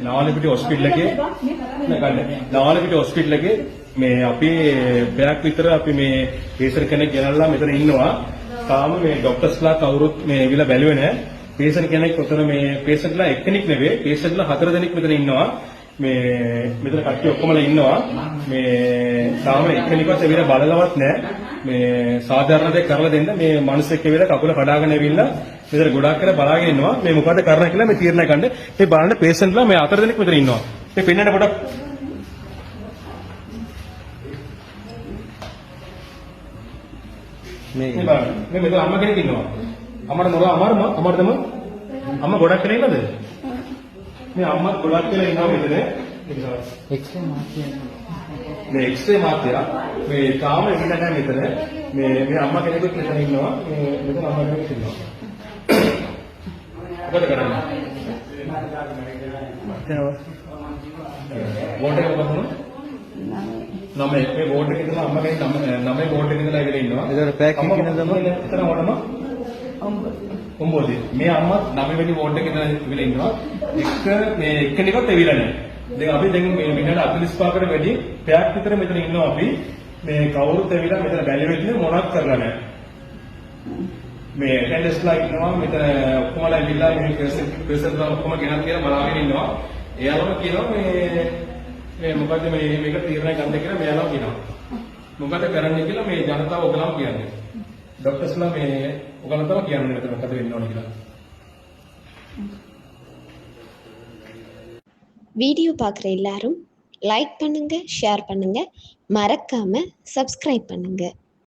Nawalapitiya hospital එකේ Nawalapitiya hospital එකේ මේ අපි බෑක් විතර අපි මේ පේෂන්ට් කෙනෙක් ගෙනල්ලා මෙතන ඉන්නවා. තාම මේ ડોක්ටර්ස්ලා කවුරුත් මේ ඇවිල්ලා බැලුවේ නැහැ. පේෂන්ට් කෙනෙක් උතන මේ පේෂන්ට්ලා එක්කෙනෙක් නෙවෙයි පේෂන්ට්ලා 4 දෙනෙක් මෙතන ඉන්නවා. මේ මෙතන කට්ටිය ඔක්කොමලා ඉන්නවා. මේ තාම එක්කෙනෙක්වත් ඇවිල්ලා බලලවත් නැහැ. මේ සාධාරණ දෙයක් කරලා දෙන්න මේ මිනිස්සෙක් ඇවිල්ලා කකුල කඩාගෙන ඇවිල්ලා මෙතන ගොඩාක් කරලා බලාගෙන ඉන්නවා. මේ මොකද කරන්න කියලා මේ තීරණය ගන්න. මේ බලන්න පේෂන්ට්ලා මේ 4 දෙනෙක් මෙතන ඉන්නවා. මේ පෙන්නන්න පොඩක් මේ මෙතන අම්මා කෙනෙක් ඉන්නවා. අම්මට මොකද අමාරුම අම්මා ගොඩක් කරේ නේද? මේ අම්මා ගොඩක් කියලා ඉන්නවා මෙතන. එක්ස්රේ මාත්‍යා. මේ එක්ස්රේ මාත්‍යා මේ තාම ඉන්න නැහැ මෙතන. මේ අම්මා කෙනෙකුත් මෙතන ඉන්නවා. මේ මෙතන අම්මා කෙනෙක් ඉන්නවා. මොකද කරන්නේ? වෝට් එක මොකක්ද? නම මේ වෝට් එකේ ඉඳලා අම්මා කෙනෙක් නම වෝට් එකේ ඉඳලා ඉගෙන ඉන්නවා. ඒක පැක් එකකින් තමයි එතන වඩම ඔම්බෝදි මේ අම්මා 9 වෙනි වෝට් එකේ ඉඳලා ඉන්නවා. මේ එක්කෙනෙක්වත් එවිලා නැහැ. දැන් අපි දැන් මේ මිනිහට 45කට වැඩි පැයක් විතර මෙතන ඉන්නවා අපි. මේ කවුරුත් එවිලා මෙතන බැලුවෙත් නේ මොනවත් කරලා නැහැ. මේ ඇටෙන්ඩන්ස්ලා ඉන්නවා මෙතන ඔක්කොමලා ඉවිලා මේ පේෂන්ට්ලා ඔක්කොම ගෙනත් කියලා බලාගෙන ඉන්නවා. එයාලම කියනවා මේ මොකද්ද මේක තීරණය ගන්න කියලා මෙයාලා කියනවා. මොකද කරන්න කියලා මේ ජනතාව ඔයගලම කියන්නේ. ડોක්ටර්ස්ලා මේ ඔයගලම තමයි කියන්නේ මෙතන මොකද වෙන්න ඕන කියලා. வீடியோ பார்க்குற எல்லாரும் லைக் பண்ணுங்க, ஷேர் பண்ணுங்க, மறக்காம சப்ஸ்கிரைப் பண்ணுங்க.